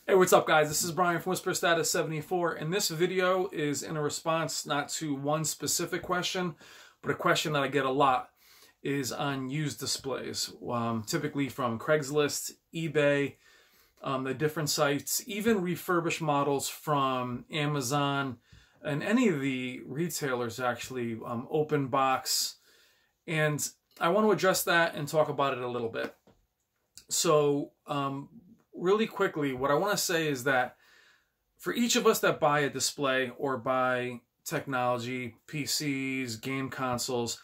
Hey, what's up guys? This is Brian from Whisper Status 74, and this video is in a response not to one specific question, but a question that I get a lot is on used displays, typically from Craigslist, eBay, the different sites, even refurbished models from Amazon and any of the retailers actually, open box. And I want to address that and talk about it a little bit. So, really quickly, what I want to say is that for each of us that buy a display or buy technology, PCs, game consoles,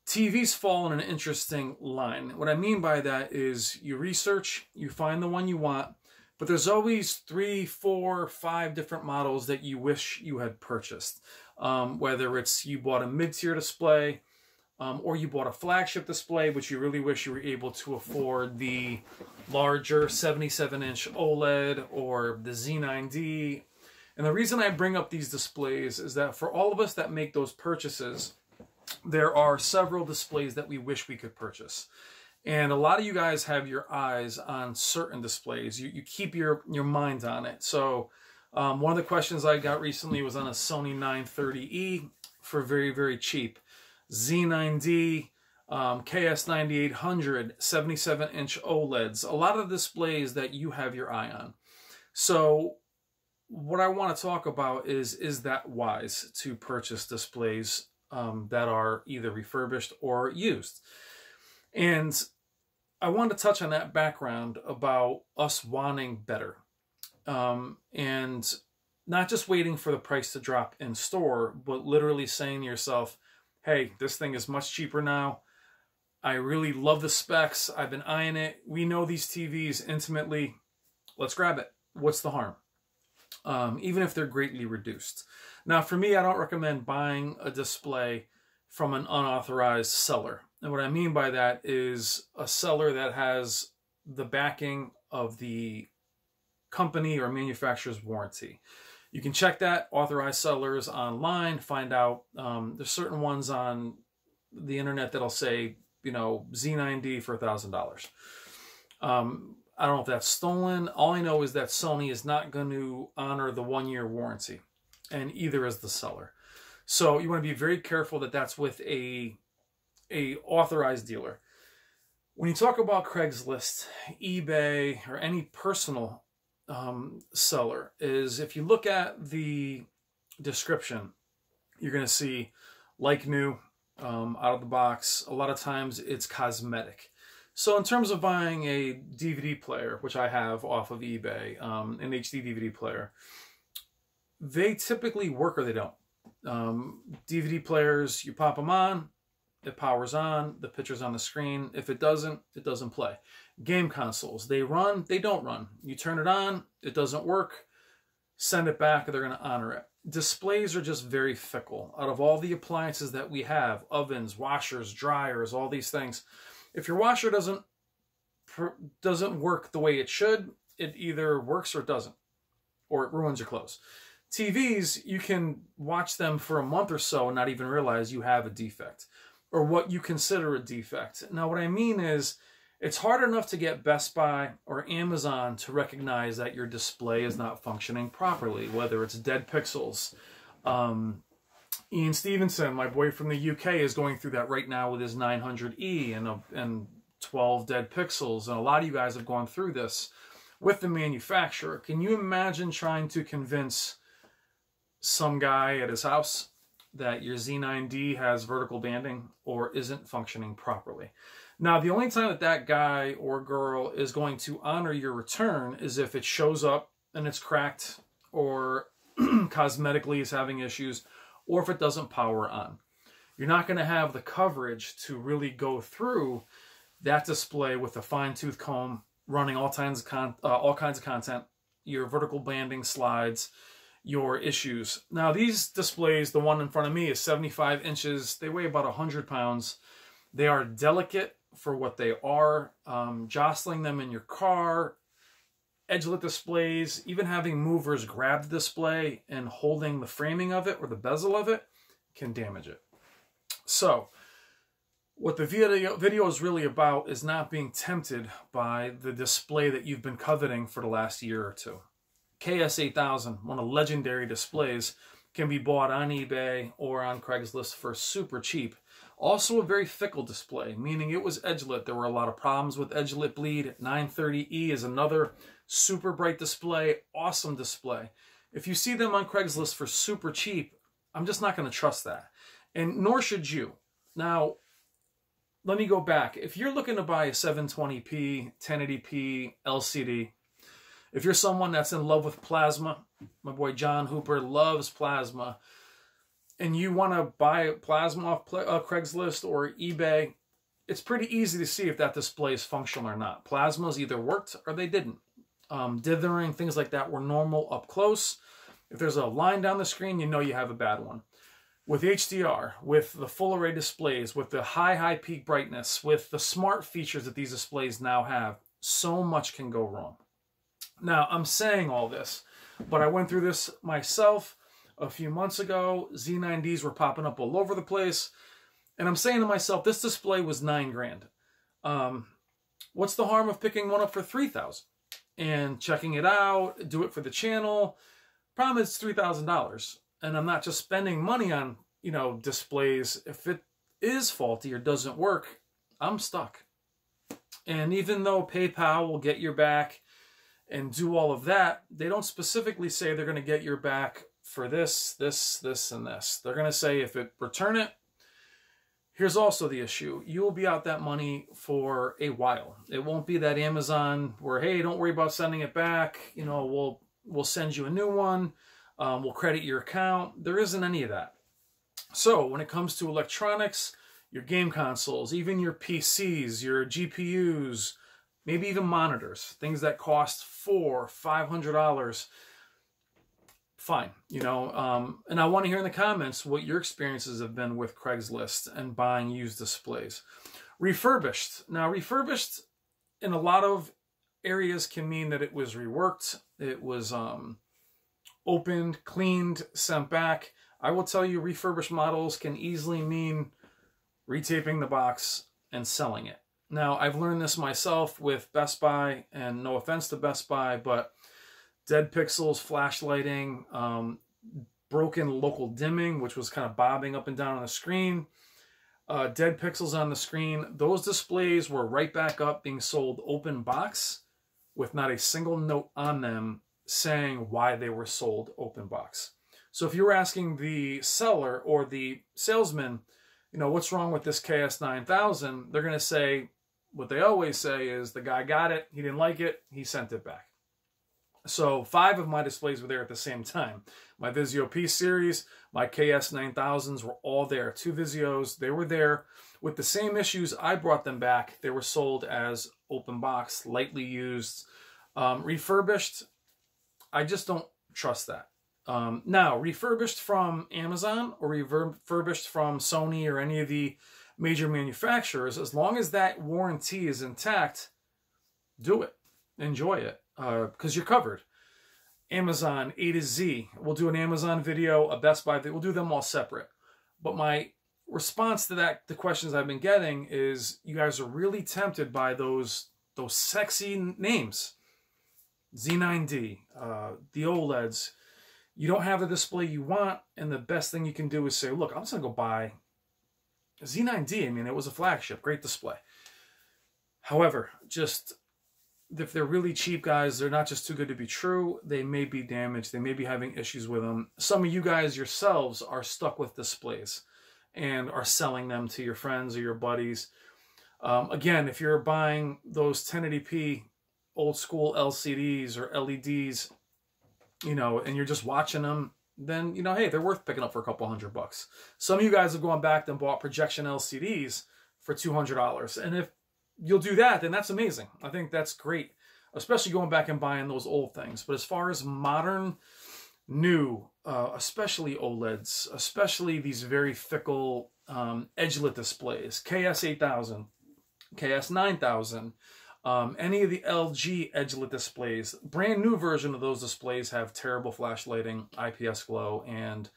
TVs fall in an interesting line. What I mean by that is you research, you find the one you want, but there's always 3, 4, 5 different models that you wish you had purchased. Whether it's you bought a mid-tier display, or you bought a flagship display, but you really wish you were able to afford the larger 77-inch OLED or the Z9D. And the reason I bring up these displays is that for all of us that make those purchases, there are several displays that we wish we could purchase. And a lot of you guys have your eyes on certain displays. You keep your mind on it. So one of the questions I got recently was on a Sony 930E for very, very cheap. Z9D, KS9800, 77-inch OLEDs, a lot of displays that you have your eye on. So what I want to talk about is that wise to purchase displays that are either refurbished or used? And I want to touch on that background about us wanting better. And not just waiting for the price to drop in store, but literally saying to yourself, hey, this thing is much cheaper now. I really love the specs. I've been eyeing it. We know these TVs intimately. Let's grab it. What's the harm? Even if they're greatly reduced. Now, for me, I don't recommend buying a display from an unauthorized seller. And what I mean by that is a seller that has the backing of the company or manufacturer's warranty. You can check that, authorized sellers online, find out. There's certain ones on the internet that'll say, you know, Z9D for $1,000. I don't know if that's stolen. All I know is that Sony is not going to honor the 1-year warranty, and either is the seller. So you want to be very careful that that's with a authorized dealer. When you talk about Craigslist, eBay, or any personal seller, is if you look at the description, you're going to see like new, out of the box. A lot of times it's cosmetic. So in terms of buying a DVD player, which I have off of eBay, an HD DVD player, they typically work or they don't. DVD players, you pop them on, it powers on, the picture's on the screen. If it doesn't play. Game consoles, they run, they don't run. You turn it on, it doesn't work, send it back, they're going to honor it. Displays are just very fickle. Out of all the appliances that we have, ovens, washers, dryers, all these things, if your washer doesn't work the way it should, it either works or it doesn't, or it ruins your clothes. TVs, you can watch them for a month or so and not even realize you have a defect, or what you consider a defect. Now, what I mean is, it's hard enough to get Best Buy or Amazon to recognize that your display is not functioning properly, whether it's dead pixels. Ian Stevenson, my boy from the UK, is going through that right now with his 900E and 12 dead pixels. And a lot of you guys have gone through this with the manufacturer. Can you imagine trying to convince some guy at his house that your Z9D has vertical banding or isn't functioning properly? Now, the only time that that guy or girl is going to honor your return is if it shows up and it's cracked, or cosmetically is having issues, or if it doesn't power on. You're not going to have the coverage to really go through that display with a fine-tooth comb, running all kinds of content, your vertical banding slides, your issues. Now, these displays, the one in front of me is 75 inches. They weigh about 100 pounds. They are delicate for what they are. Jostling them in your car, edge-lit displays, even having movers grab the display and holding the framing of it or the bezel of it can damage it. So What the video is really about is not being tempted by the display that you've been coveting for the last year or two. KS8000, one of the legendary displays, can be bought on eBay or on Craigslist for super cheap. Also a very fickle display, meaning it was edge-lit. There were a lot of problems with edge-lit bleed. 930E is another super bright display, awesome display. If you see them on Craigslist for super cheap, I'm just not going to trust that. And nor should you. Now, let me go back. If you're looking to buy a 720p, 1080p LCD, if you're someone that's in love with plasma, my boy John Hooper loves plasma, and you want to buy plasma off Craigslist or eBay, it's pretty easy to see if that display is functional or not. Plasmas either worked or they didn't. Dithering, things like that were normal up close. If there's a line down the screen, you know you have a bad one. With HDR, with the full array displays, with the high peak brightness, with the smart features that these displays now have, so much can go wrong. Now, I'm saying all this, but I went through this myself a few months ago. Z9Ds were popping up all over the place. And I'm saying to myself, this display was $9 grand. What's the harm of picking one up for $3,000 and checking it out, do it for the channel? Problem is it's $3,000. And I'm not just spending money on, displays. If it is faulty or doesn't work, I'm stuck. And even though PayPal will get your back and do all of that, they don't specifically say they're going to get your back for this, and this. They're going to say if it return it. Here's also the issue. You will be out that money for a while. It won't be that Amazon where, hey, don't worry about sending it back. We'll send you a new one. We'll credit your account. There isn't any of that. So when it comes to electronics, your game consoles, even your PCs, your GPUs, maybe even monitors, things that cost $400, $500, fine. And I want to hear in the comments what your experiences have been with Craigslist and buying used displays. Refurbished. Now, refurbished in a lot of areas can mean that it was reworked. It was opened, cleaned, sent back. I will tell you, refurbished models can easily mean retaping the box and selling it. Now, I've learned this myself with Best Buy, and no offense to Best Buy, but dead pixels, flash lighting, broken local dimming, which was kind of bobbing up and down on the screen, dead pixels on the screen. Those displays were right back up being sold open box with not a single note on them saying why they were sold open box. So if you're asking the seller or the salesman, what's wrong with this KS9000, they're going to say, what they always say is the guy got it, he didn't like it, he sent it back. So 5 of my displays were there at the same time. My Vizio P series, my KS9000s were all there. 2 Vizios, they were there with the same issues. I brought them back. They were sold as open box, lightly used, refurbished. I just don't trust that. Now, refurbished from Amazon or refurbished from Sony or any of the major manufacturers, as long as that warranty is intact, do it. Enjoy it, because you're covered. Amazon, A to Z. We'll do an Amazon video, a Best Buy video. We'll do them all separate. But my response to that, the questions I've been getting, is you guys are really tempted by those sexy names. Z9D, the OLEDs. You don't have the display you want, and the best thing you can do is say, look, I'm just going to go buy a Z9D. I mean, it was a flagship, great display. However, just if they're really cheap, guys, they're not just too good to be true. They may be damaged. They may be having issues with them. Some of you guys yourselves are stuck with displays and are selling them to your friends or your buddies. Again, if you're buying those 1080p old school LCDs or LEDs, and you're just watching them, then, hey, they're worth picking up for a couple $100. Some of you guys have gone back and bought projection LCDs for $200. And if you'll do that, then that's amazing. I think that's great, especially going back and buying those old things. But as far as modern, new, especially OLEDs, especially these very fickle edge-lit displays, KS8000, KS9000, any of the LG edge-lit displays, brand new version of those displays have terrible flash lighting, IPS glow, and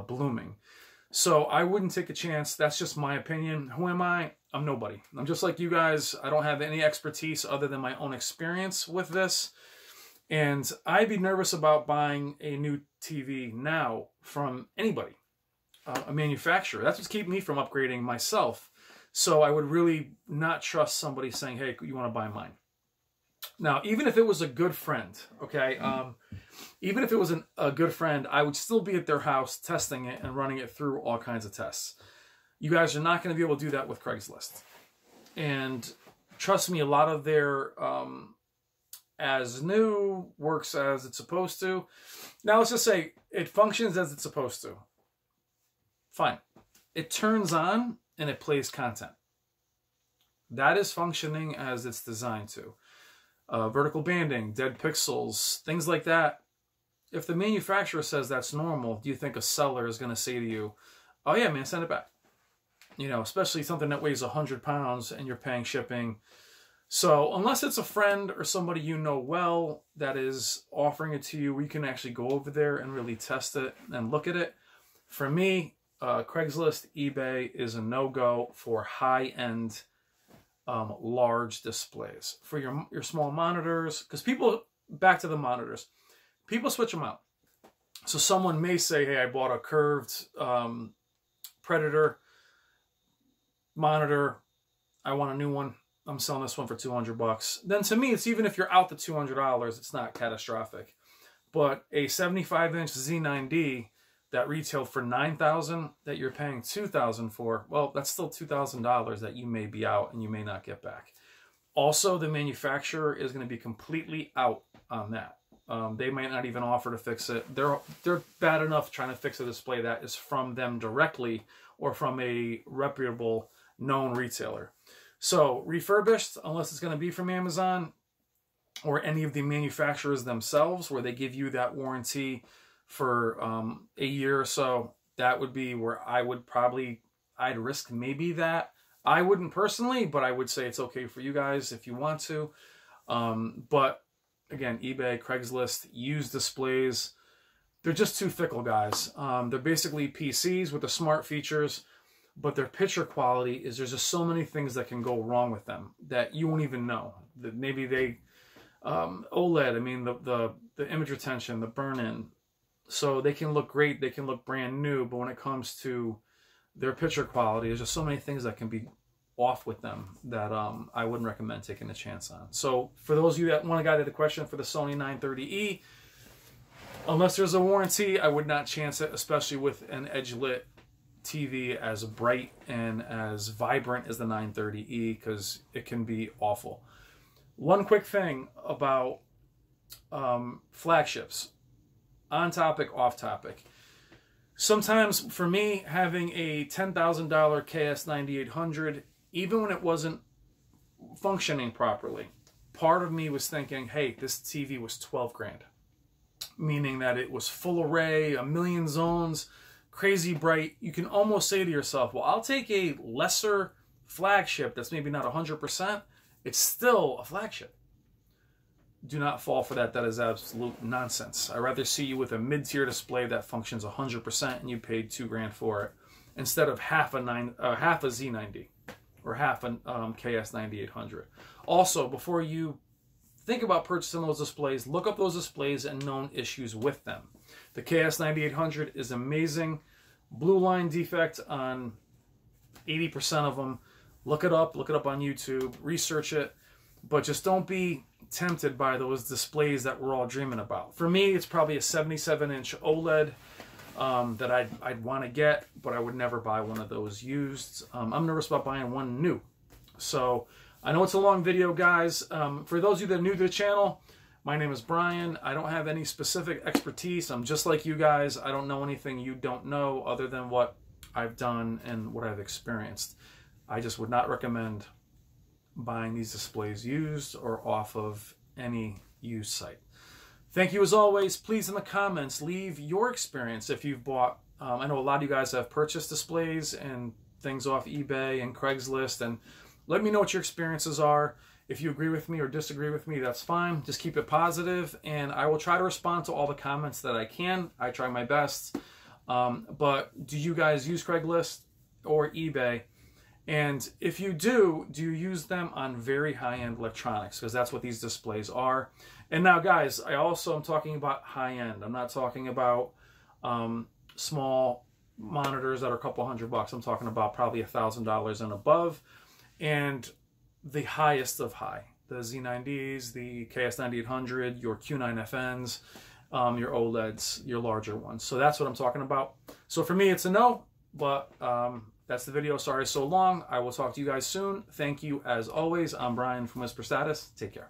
blooming. So I wouldn't take a chance. That's just my opinion. Who am I? I'm nobody. I'm just like you guys. I don't have any expertise other than my own experience with this. And I'd be nervous about buying a new TV now from anybody, a manufacturer. That's what's keeping me from upgrading myself. So I would really not trust somebody saying, hey, you want to buy mine? Now, even if it was a good friend, okay, even if it was a good friend, I would still be at their house testing it and running it through all kinds of tests. You guys are not going to be able to do that with Craigslist. And trust me, a lot of their as new works as it's supposed to. Now, let's just say it functions as it's supposed to. Fine. It turns on and it plays content. That is functioning as it's designed to. Vertical banding, dead pixels, things like that. If the manufacturer says that's normal, do you think a seller is going to say to you, oh yeah, man, send it back? You know, especially something that weighs 100 pounds and you're paying shipping. So unless it's a friend or somebody you know well that is offering it to you, we can actually go over there and really test it and look at it. For me, Craigslist, eBay is a no-go for high-end large displays. For your small monitors, because people, back to the monitors, people switch them out. So someone may say, hey, I bought a curved Predator monitor. I want a new one. I'm selling this one for $200. Then to me, it's even if you're out the $200, it's not catastrophic. But a 75-inch Z9D that retailed for $9,000 that you're paying $2,000 for, well, that's still $2,000 that you may be out and you may not get back. Also, the manufacturer is going to be completely out on that. They might not even offer to fix it. They're bad enough trying to fix a display that is from them directly or from a reputable, known retailer. So refurbished, unless it's going to be from Amazon or any of the manufacturers themselves, where they give you that warranty for a year or so, that would be where I'd risk maybe that. I wouldn't personally, but I would say it's okay for you guys if you want to. But again, eBay, Craigslist, used displays, they're just too fickle, guys. They're basically PCs with the smart features, but their picture quality is, there's just so many things that can go wrong with them that you won't even know. That maybe they, OLED, I mean, the image retention, the burn-in, so they can look great, they can look brand new, but when it comes to their picture quality, there's just so many things that can be off with them that I wouldn't recommend taking a chance on. So for those of you that want to guide the question for the Sony 930E, unless there's a warranty, I would not chance it, especially with an edge-lit TV as bright and as vibrant as the 930E, because it can be awful. One quick thing about flagships, on topic, off topic. Sometimes for me, having a $10,000 KS9800, even when it wasn't functioning properly, part of me was thinking, hey, this TV was 12 grand. Meaning that it was full array, a million zones, crazy bright. You can almost say to yourself, well, I'll take a lesser flagship that's maybe not 100%. It's still a flagship. Do not fall for that. That is absolute nonsense. I'd rather see you with a mid-tier display that functions 100% and you paid $2 grand for it, instead of half a Z90 or half a KS9800. Also, before you think about purchasing those displays, look up those displays and known issues with them. The KS9800 is amazing. Blue line defect on 80% of them. Look it up on YouTube, research it, but just don't be tempted by those displays that we're all dreaming about. For me, it's probably a 77-inch OLED that I'd want to get, but I would never buy one of those used. I'm nervous about buying one new. So I know it's a long video, guys. For those of you that are new to the channel, my name is Brian. I don't have any specific expertise. I'm just like you guys. I don't know anything you don't know other than what I've done and what I've experienced. I just would not recommend buying these displays used or off of any used site. Thank you as always. Please in the comments leave your experience if you've bought. I know a lot of you guys have purchased displays and things off eBay and Craigslist, and let me know what your experiences are. If you agree with me or disagree with me, that's fine. Just keep it positive, and I will try to respond to all the comments that I can. I try my best. But do you guys use Craigslist or eBay? And if you do you use them on very high-end electronics? Because that's what these displays are. And now, guys, I also am talking about high-end. I'm not talking about small monitors that are a couple $100. I'm talking about probably $1,000 and above. And the highest of high. The Z90s, the KS9800, your Q9FNs, your OLEDs, your larger ones. So that's what I'm talking about. So for me, it's a no, but that's the video. Sorry so long. I will talk to you guys soon. Thank you as always. I'm Brian from Whisper Status. Take care.